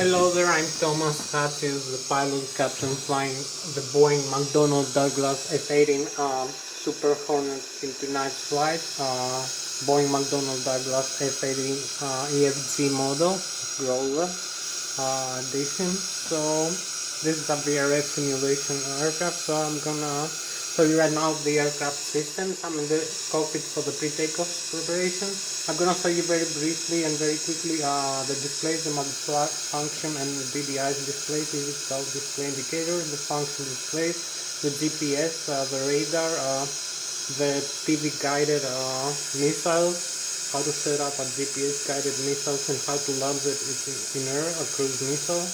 Hello there, I'm Thomas Hatsios, the pilot captain flying the Boeing Macdonel Douglas F-18 Super Hornet into night flight. Boeing Macdonel Douglas F-18 EFG model, Growler edition. So this is a VRF simulation aircraft, so I'm gonna show you right now the aircraft systems. I'm in the cockpit for the pre-takeoff preparation. I'm gonna show you very briefly and very quickly the displays, the function and the DDI's displays, digital display indicators, the function displays, the GPS, the radar, the TV guided missiles, how to set up a GPS guided missiles and how to launch it in air, a cruise missile,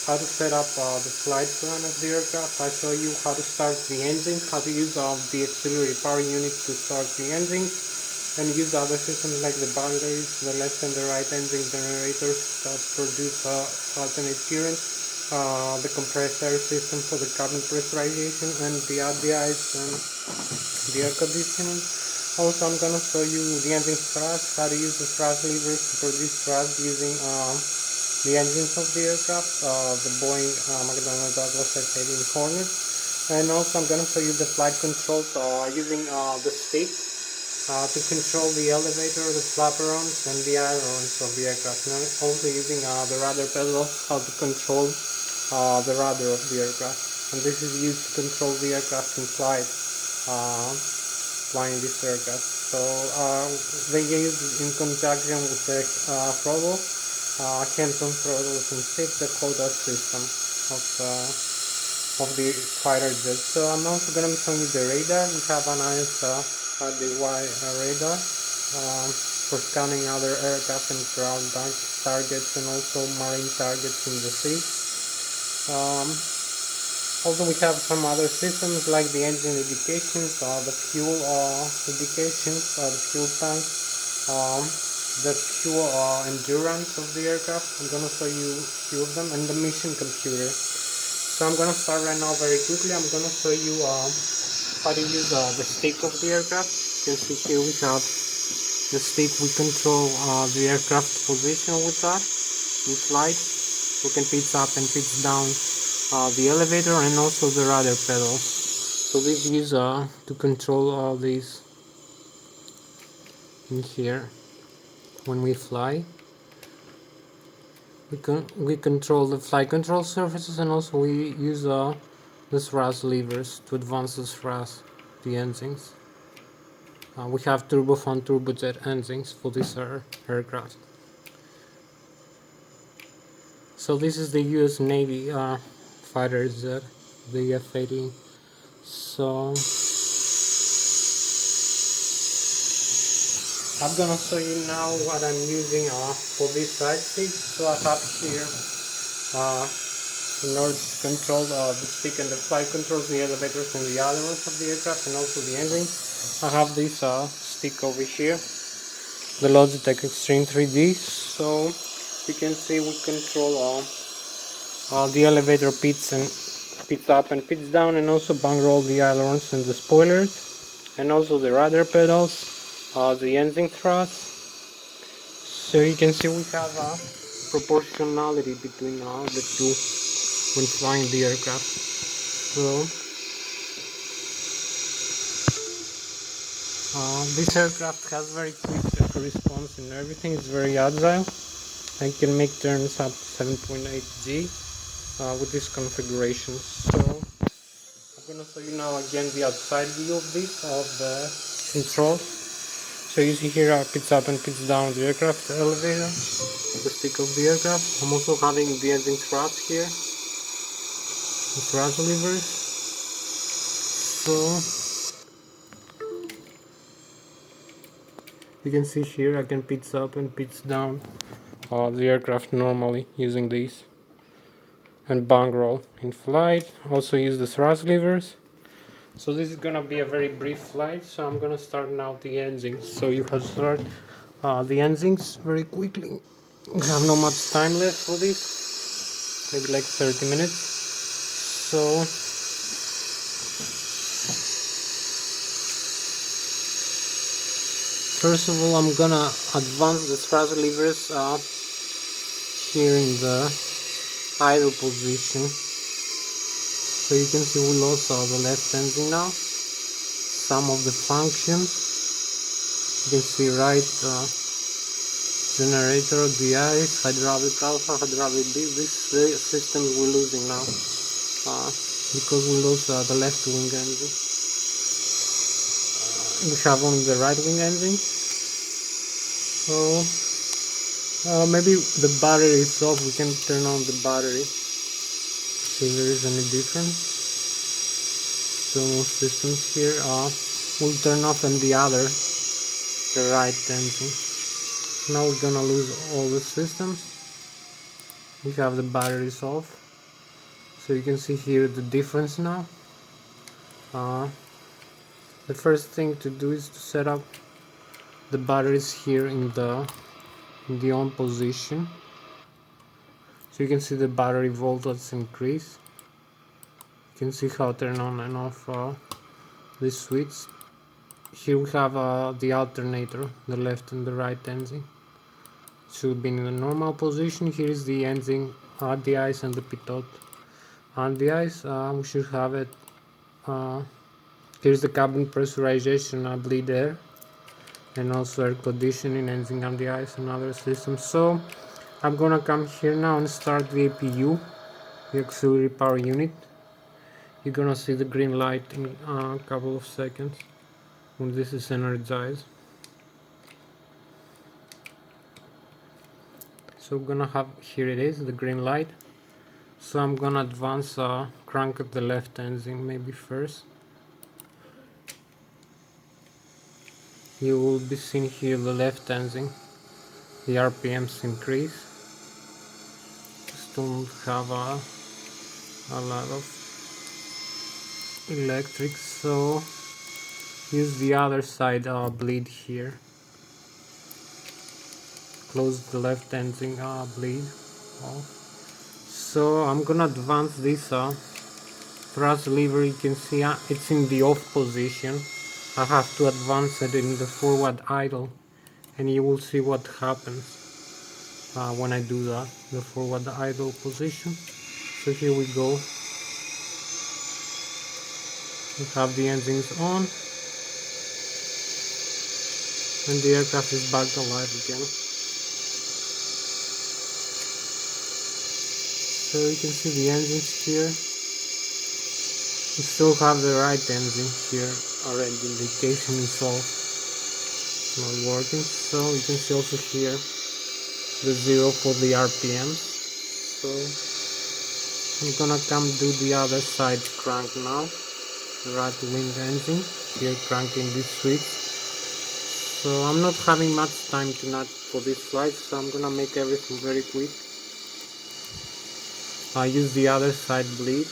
how to set up the flight plan of the aircraft. I show you how to start the engine, how to use the auxiliary power unit to start the engines, and use other systems like the batteries, the left and the right engine generators that produce alternate current, the compressed air system for the cabin pressurization, and the RDIs and the air conditioning. Also, I'm gonna show you the engine thrust, how to use the thrust levers to produce thrust using the engines of the aircraft, the Boeing Macdonel Douglas F-18 Hornet. And also I'm gonna show you the flight controls using the stick to control the elevator, the flaperons, and the ailerons of the aircraft. And also using the rudder pedal, how to control the rudder of the aircraft. And this is used to control the aircraft in flight, flying this aircraft. So they use in conjunction with the throttle, Hampton throttles and shift the quota system of the fighter jet. So I'm also going to be showing you the radar. We have a nice RDY radar for scanning other aircraft and ground targets and also marine targets in the sea. Also we have some other systems like the engine indications, the fuel indications, the fuel tank, the fuel endurance of the aircraft. I'm going to show you a few of them, and the mission computer. So I'm going to start right now very quickly. I'm going to show you how to use the stick of the aircraft. You can see here we have the stick. We control the aircraft position with that in flight. We can pitch up and pitch down the elevator and also the rudder pedals. So this is to control all these in here. When we fly, we control the flight control surfaces, and also we use the thrust levers to advance the thrust, the engines. We have turbofan turbojet engines for this aircraft. So this is the US Navy fighter jet, the F-18. So I'm gonna show you now what I'm using for this side stick. So I have here in order to control the stick and the flight controls, the elevators and the ailerons of the aircraft, and also the engine. I have this stick over here, the Logitech Extreme 3D. So you can see we control the elevator pitch up and pitch down, and also bang roll the ailerons and the spoilers, and also the rudder pedals, the engine thrust. So you can see we have proportionality between the two when flying the aircraft. So this aircraft has very quick response and everything. It's very agile and can make turns up to 7.8 G with this configuration. So I'm gonna show you now again the outside view of this, of the controls. So you see here pitch up and pitch down the aircraft, the elevator, the stick of the aircraft. I'm also having the engine thrust here, the thrust levers. So you can see here I can pitch up and pitch down the aircraft normally using these, and bang roll in flight. Also use the thrust levers. So this is gonna be a very brief flight, so I'm gonna start now the engines. So you have to start the engines very quickly. We have not much time left for this, maybe like 30 minutes. So first of all, I'm gonna advance the thrust levers here in the idle position. So you can see we lost the left engine now. Some of the functions you can see, right generator, DIs, hydraulic alpha, hydraulic B. This system we're losing now because we lost the left wing engine. We have only the right wing engine. So maybe the battery is off. We can turn on the battery, see if there is any difference. So no systems here. We'll turn off and the right engine. Now we're gonna lose all the systems. We have the batteries off, so you can see here the difference now. The first thing to do is to set up the batteries here in the on position, so you can see the battery voltage increase. You can see how turn on and off this switch. Here we have the alternator, the left and the right engine. It should be in the normal position. Here is the engine, the ice and the pitot. On the ice, we should have it. Here's the cabin pressurization, bleed air, and also air conditioning, engine on the ice and other systems. So I'm gonna come here now and start the APU, the auxiliary power unit. You're gonna see the green light in a couple of seconds when this is energized. So we're gonna have, here it is, the green light. So I'm gonna advance crank at the left engine maybe first. You will be seeing here the left engine, the RPMs increase. Still don't have a lot of electric, so use the other side bleed here. Close the left engine bleed off. So I'm gonna advance this thrust lever. You can see it's in the off position. I have to advance it in the forward idle, and you will see what happens when I do that, the forward idle position. So here we go. We have the engines on, and the aircraft is back alive again. So you can see the engines here. We still have the right engine here already. The indication is off, not working. So you can see also here the 0 for the RPMs. So I'm gonna come do the other side crank now. The right wing engine here, cranking this switch. So I'm not having much time tonight for this flight, so I'm gonna make everything very quick. I use the other side bleed.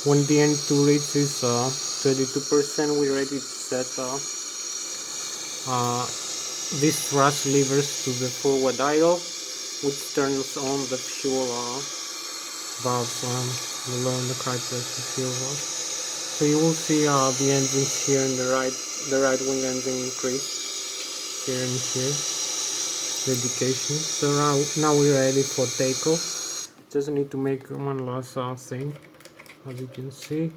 When the N2 reaches 32%, we're ready to set these thrust levers to the forward idle, which turns on the fuel valves below the high pressure fuel valve. So you will see the engines here in the right wing engine increase here and here, the indication. So now we're ready for takeoff. Just need to make one last thing, as you can see.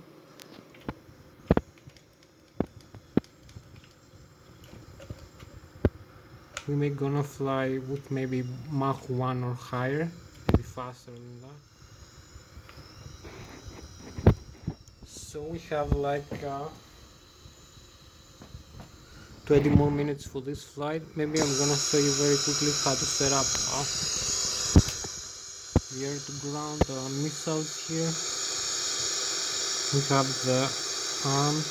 We may gonna fly with maybe Mach 1 or higher, maybe faster than that. So we have like 20 more minutes for this flight. Maybe I'm gonna show you very quickly how to set up the air to ground missiles here. We have the arm,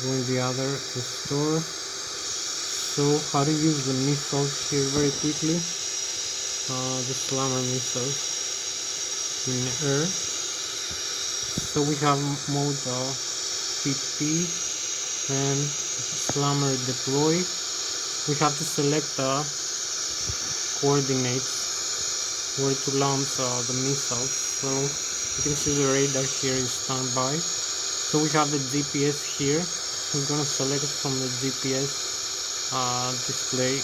going the other restore. So how to use the missiles here very quickly. The slammer missiles in air. So we have mode PP and slammer deploy. We have to select the coordinates where to launch the missiles. So You can see the radar here is standby. So we have the GPS here. We're gonna select it from the GPS display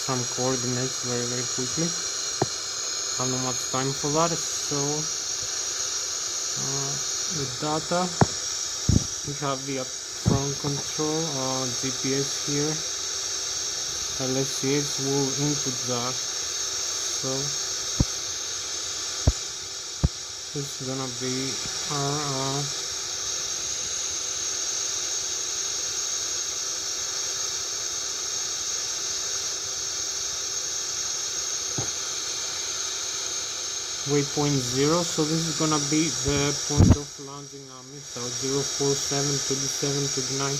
some coordinates very quickly. I have not much time for that. So the data, we have the upfront control, GPS here. Lszh will input that. So this is gonna be our waypoint 0. So this is gonna be the point of launching our missile 047, 27, 29,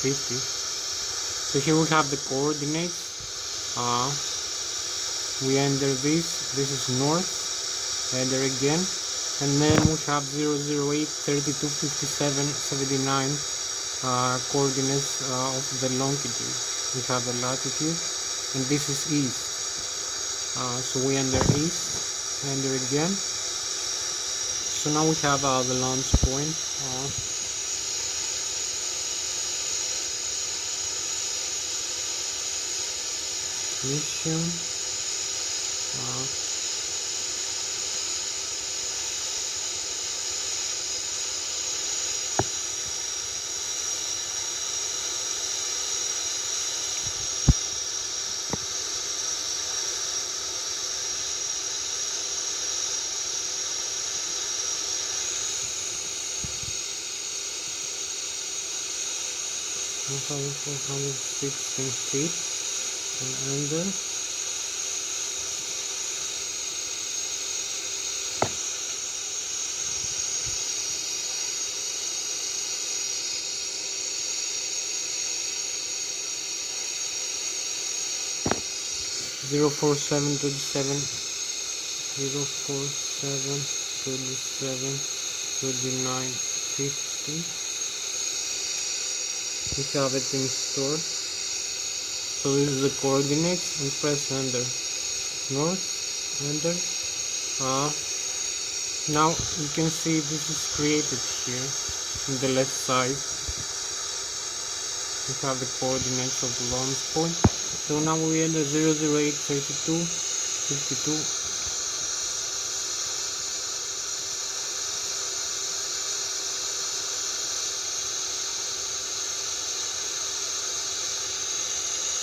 50. So here we have the coordinates. We enter this is north, enter again, and then we have 008, 32, 57, 79 coordinates of the longitude. We have the latitude, and this is east. So we enter east, enter again. So now we have the launch point. Mission. 1,416 feet, and enter. Zero 47, 27, 047, 27, 29, 50. We have it installed. So this is the coordinates, and press enter. North, enter. Now you can see this is created here on the left side. We have the coordinates of the launch point. So now we enter 008, 32, 52.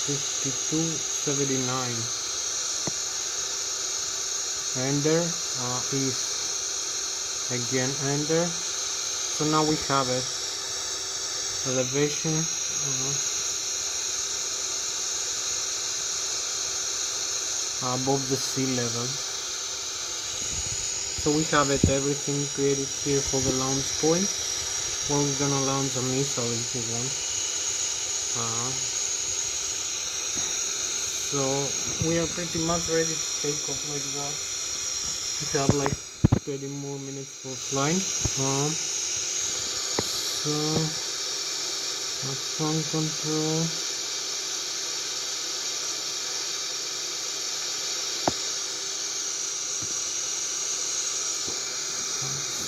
5279. Enter. East. Again enter. So now we have it. Elevation. Above the sea level. So we have it, everything created here for the launch point. We're gonna launch a missile if you want. So we are pretty much ready to take off like that. We have like 20 more minutes for flying. So front control.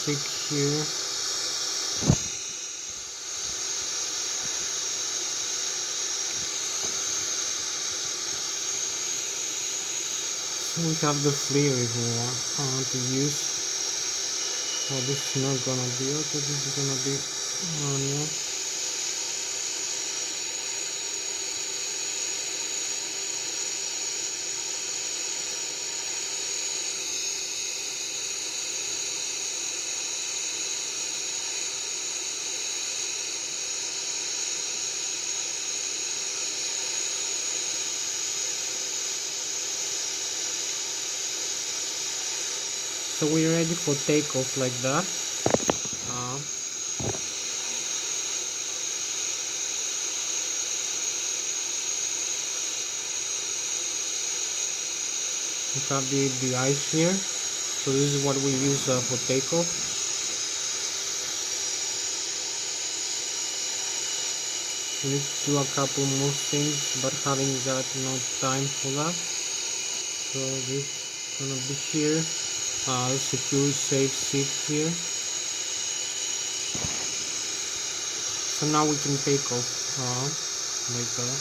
Stick here. So we have the flare if we want to use. Oh, this is not gonna be auto, this is gonna be manual. So we're ready for takeoff like that. We have the ice here. So this is what we use for takeoff. We need to do a couple more things, but having got no time for that. So this gonna be here. Secure safe seat here. So now we can take off like that.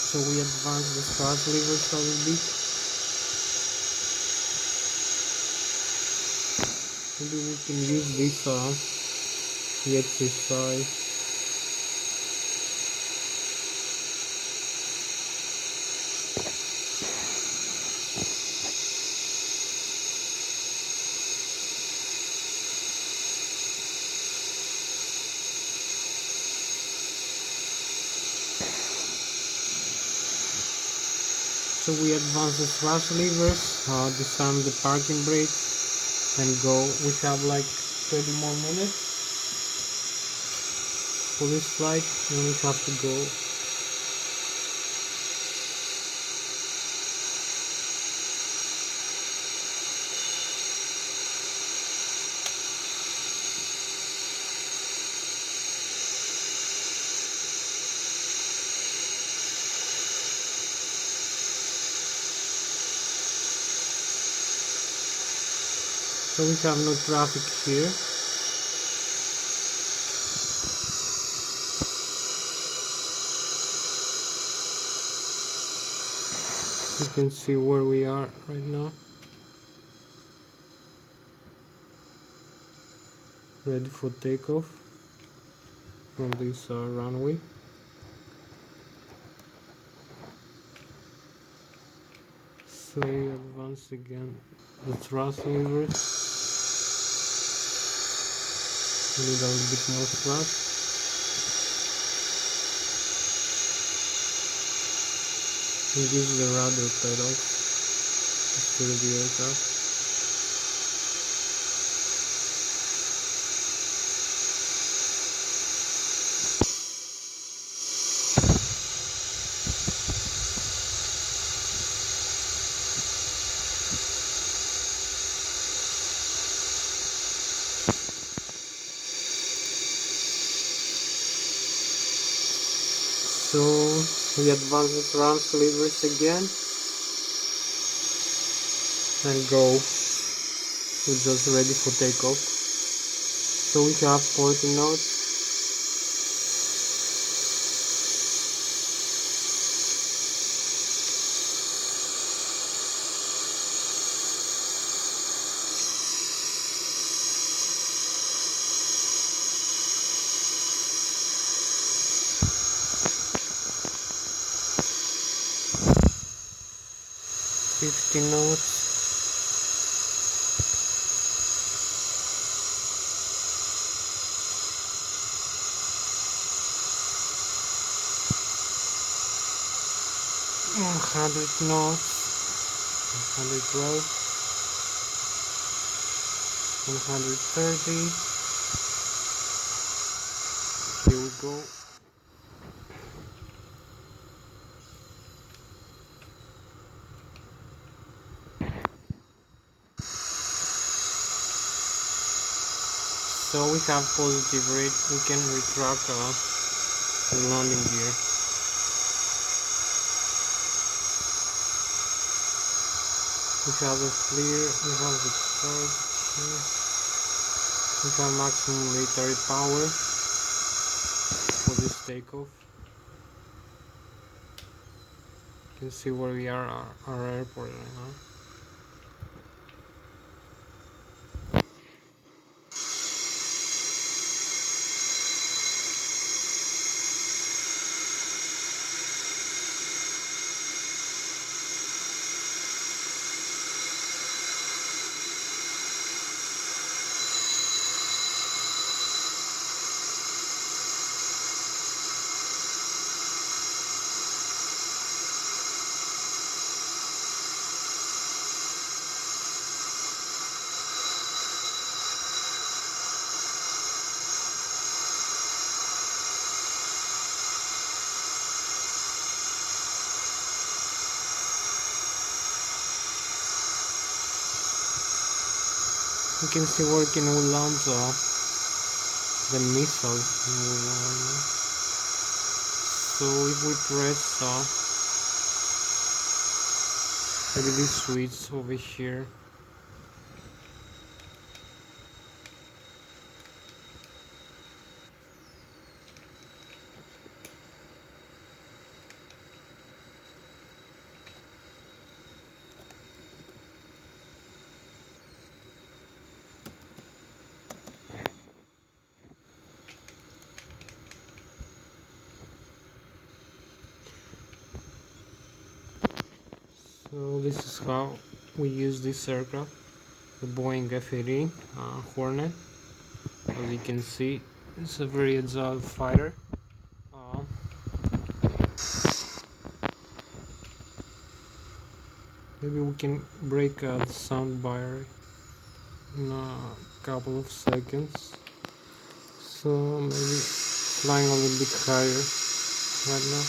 So we advance the thrust levers a little bit. Maybe we can use this exercise. So we advance the thrust levers, disarm the parking brake, and go. We have like 30 more minutes for this flight, and we have to go. So we have no traffic here. You can see where we are right now. Ready for takeoff from this runway. So we advance again the thrust levers. We need a little bit more thrust. And this is the rudder pedals to steer the aircraft. So we advance the thrust levers again and go. We're just ready for takeoff. So we have 40 knots. Knots. $100 knots, 112, 130. Here we go. So we have positive rate. We can retract the landing gear. We have the flare, we have the start here. We have maximum military power for this takeoff. You can see where we are, our airport right now. You can see where can we land the missile. So if we press maybe this switch over here, so this is how we use this aircraft, the Boeing F-18 Hornet. As you can see, it's a very agile fighter. Uh, Maybe we can break the sound barrier in a couple of seconds. So maybe flying a little bit higher right now.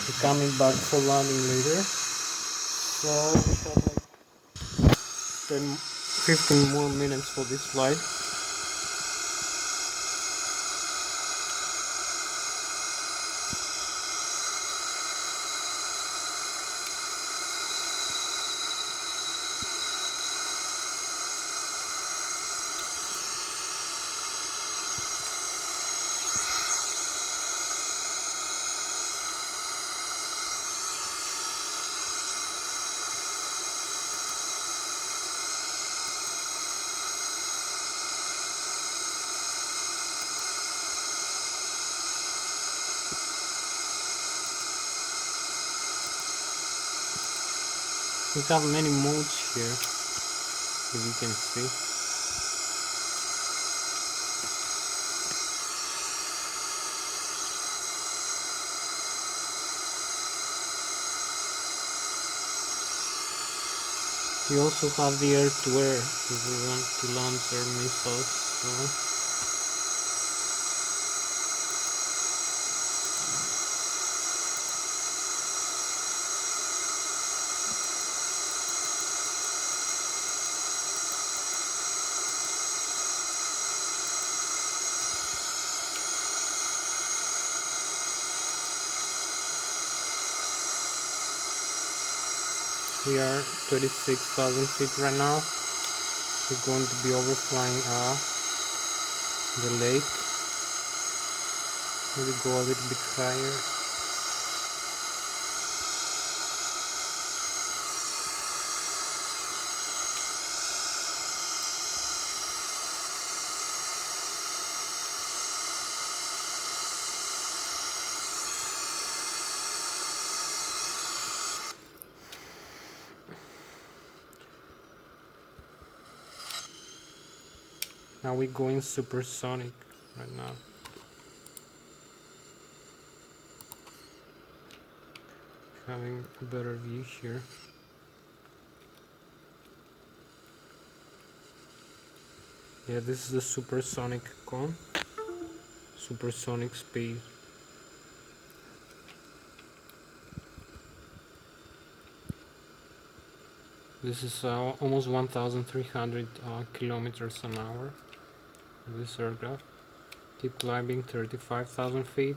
We're coming back for landing later. So we have like 15 more minutes for this flight. We have many modes here, as you can see. We also have the air-to-air if we want to launch our missiles. So we are 36,000 feet right now. We're going to be overflying the lake. Maybe go a little bit higher. Now we're going supersonic right now. Having a better view here. Yeah, this is the supersonic cone. Supersonic speed. This is almost 1,300 kilometers an hour. This aircraft. Keep climbing 35,000 feet. You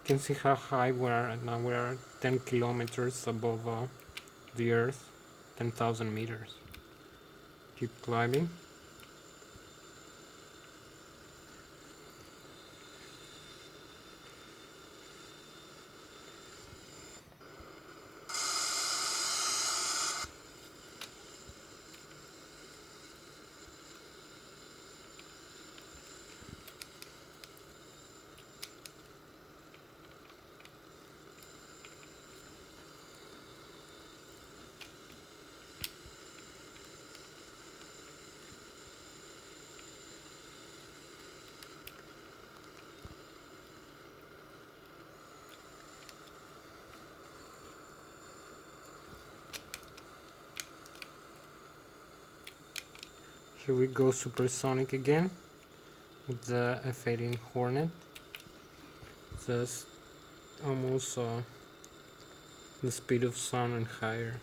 can see how high we are right now. We are 10 kilometers above the Earth, 10,000 meters. Keep climbing. Here we go supersonic again with the F-18 Hornet. Just almost the speed of sound and higher.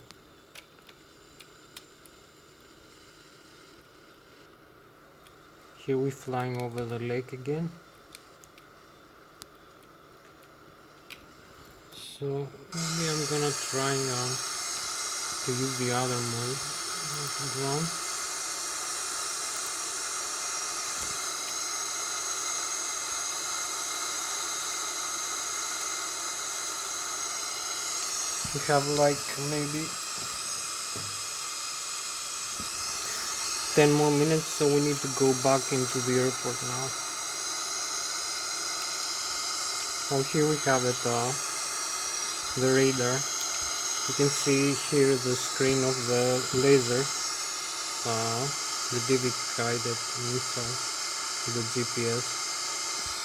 Here we're flying over the lake again. So maybe I'm gonna try to use the other mode drone. We have like maybe 10 more minutes, so we need to go back into the airport now. Oh, here we have it, the radar. You can see here the screen of the laser, the DV guided missile, the GPS.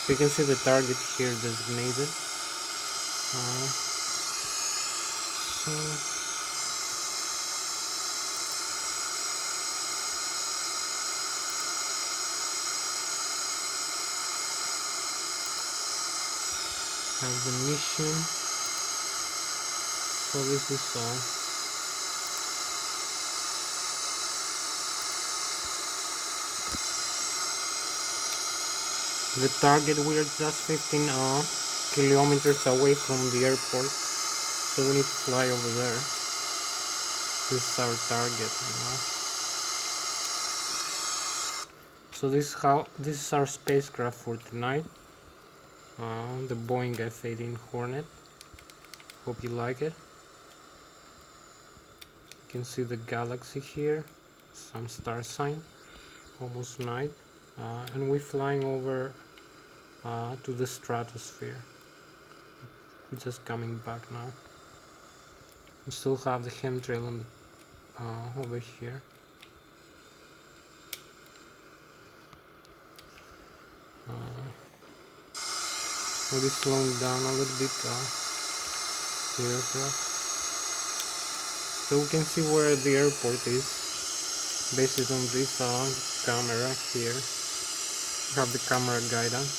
So you can see the target here designated. So have the mission. So this is all. The target, we are just 15 kilometers away from the airport, so we need to fly over there. This is our target, So this is our spacecraft for tonight. The Boeing F-18 Hornet. Hope you like it. You can see the galaxy here, some star sign, almost night, and we're flying over to the stratosphere. We're just coming back now. We still have the chemtrail on over here. We'll be slowing down a little bit the aircraft, so we can see where the airport is based on this camera here. We have the camera guidance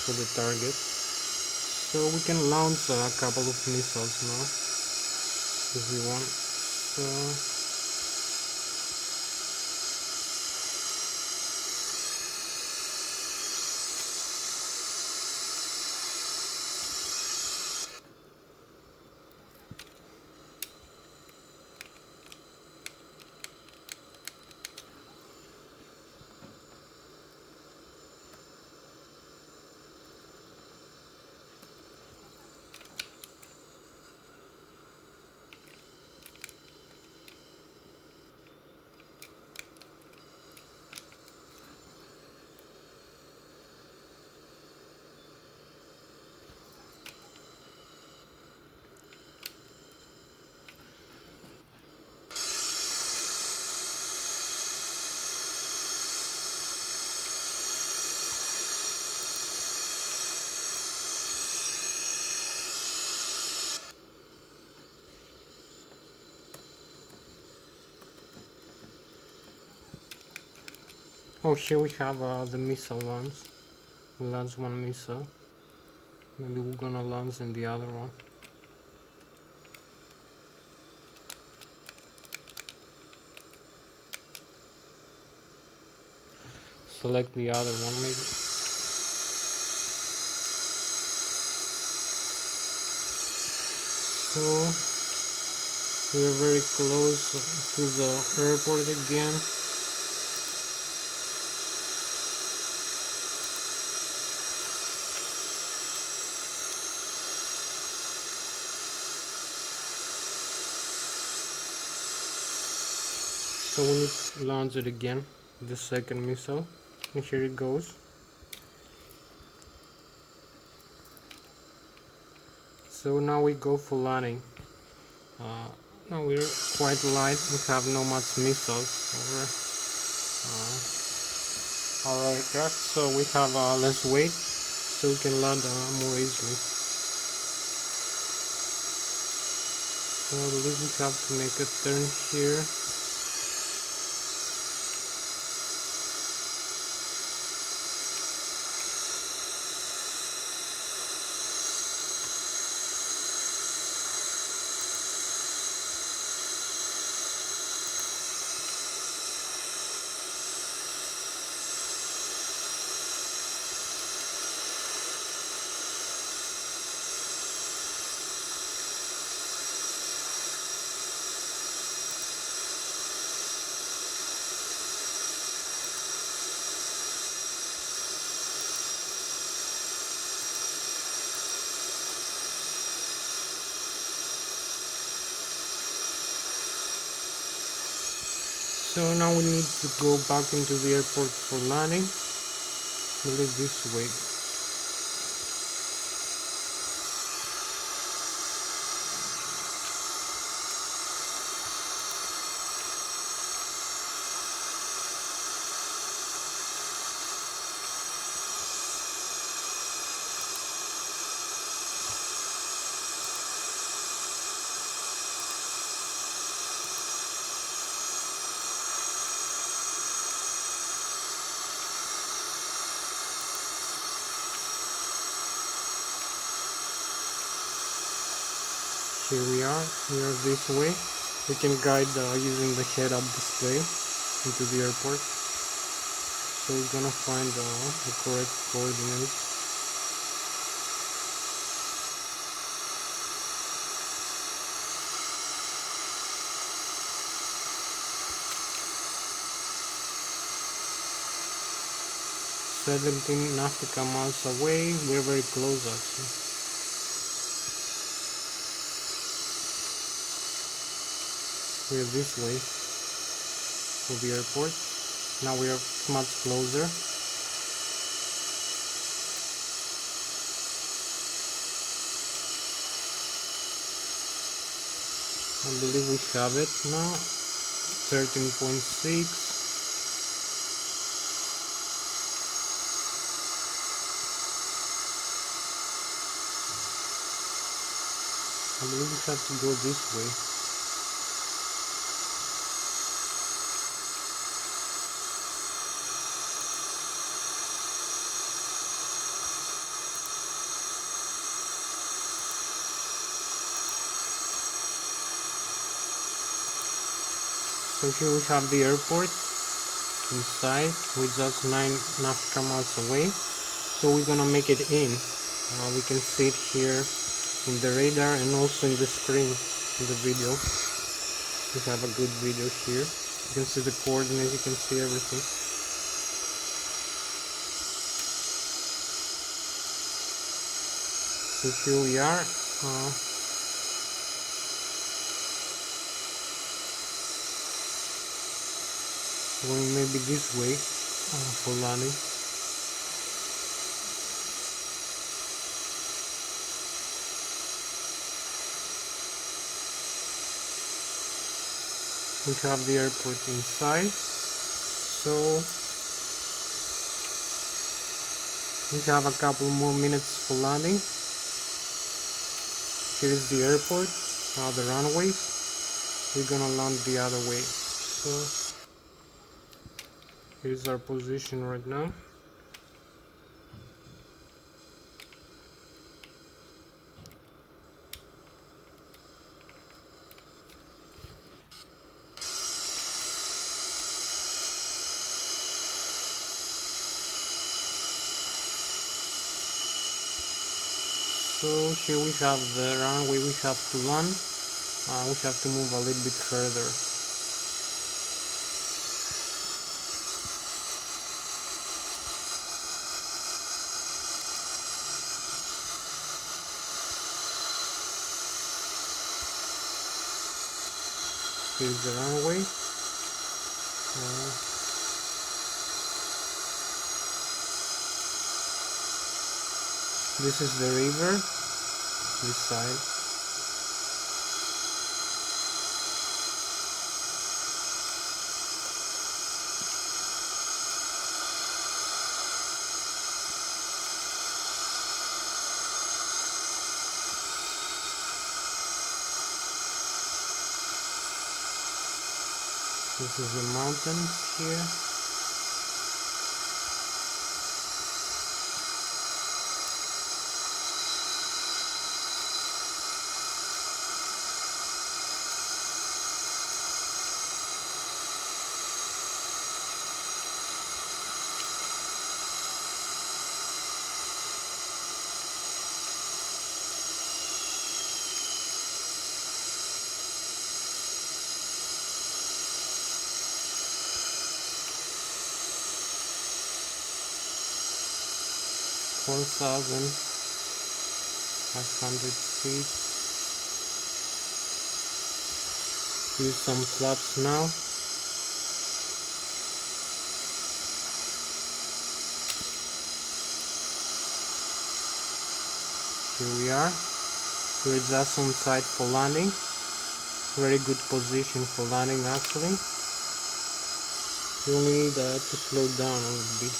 for the target, so we can launch a couple of missiles now if we want. So oh, here we have the missile launch. We launched one missile. Maybe we're gonna launch in the other one. Select the other one maybe. So we're very close to the airport again. So we need to launch it again, the second missile, and here it goes. So now we go for landing. Now we're quite light, we have no much missiles over our aircraft, so we have less weight, so we can land more easily. So I believe we have to make a turn here. So now we need to go back into the airport for landing. We'll leave this way. Here we are this way. We can guide using the head-up display into the airport. So we're gonna find the correct coordinates. "17 nautical miles away." We're very close actually. We're this way for the airport. Now we are much closer. I believe we have it now. 13.6. I believe we have to go this way. So here we have the airport inside. We're just 9 nautical miles away. So we're gonna make it in. We can see it here in the radar and also in the screen in the video. We have a good video here. You can see the coordinates, you can see everything. So here we are. Going maybe this way for landing. We have the airport inside, so we have a couple more minutes for landing. Here is the airport, the runways. We're gonna land the other way. So here's our position right now. So here we have the runway we have to land. We have to move a little bit further. Here's the runway. This is the river, this side. This is the mountains here. $4,500 feet. Here's some flaps now. Here we are. We're just on site for landing. Very good position for landing actually. You need to slow down a little bit.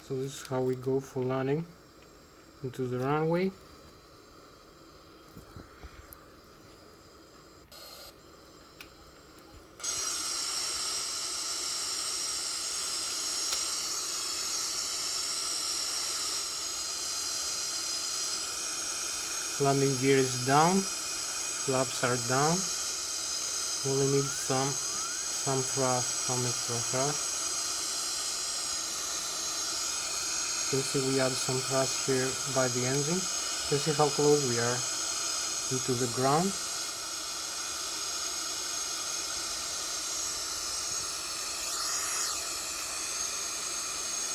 So this is how we go for landing into the runway. Landing gear is down, flaps are down. We only need some thrust, some extra thrust. You can see we add some thrust here by the engine. You can see how close we are into the ground.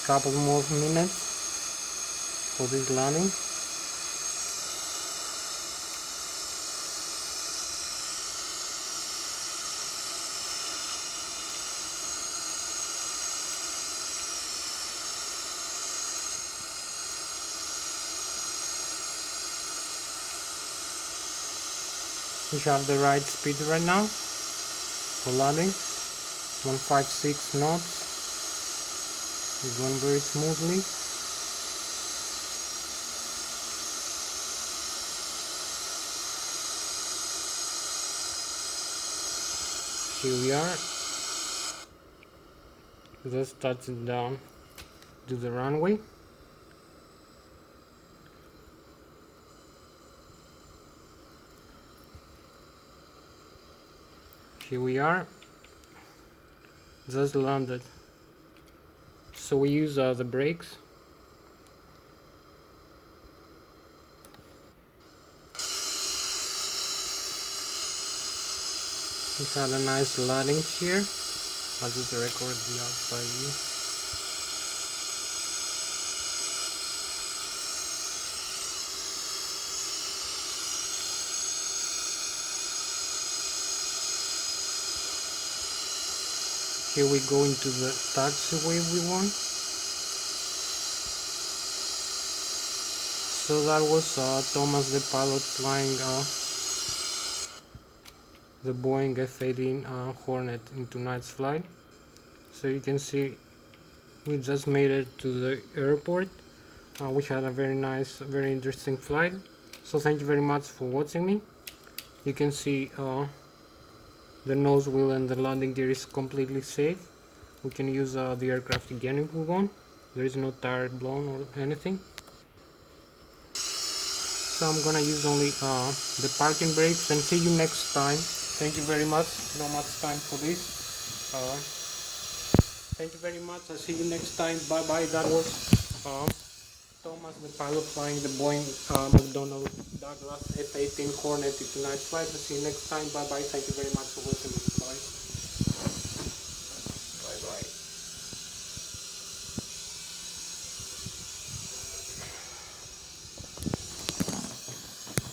Couple more minutes for this landing. We have the right speed right now for landing. 156 knots. It's going very smoothly. Here we are. Just touching down to the runway. Here we are. Just landed. So we use the brakes. We had a nice landing here. I'll just record the outside view. Here we go into the taxiway we want. So that was Thomas the pilot flying the Boeing F-18 Hornet into night flight. So you can see we just made it to the airport. We had a very nice, very interesting flight. So thank you very much for watching me. You can see the nose wheel and the landing gear is completely safe. We can use the aircraft again if we want. There is no tire blown or anything. So I'm gonna use only the parking brakes, and see you next time. Thank you very much. No much time for this. Thank you very much. I'll see you next time. Bye bye. That was Thomas the pilot flying the Boeing Macdonel Douglas F-18 Hornet into night flight. I'll see you next time. Bye bye. Thank you very much for watching.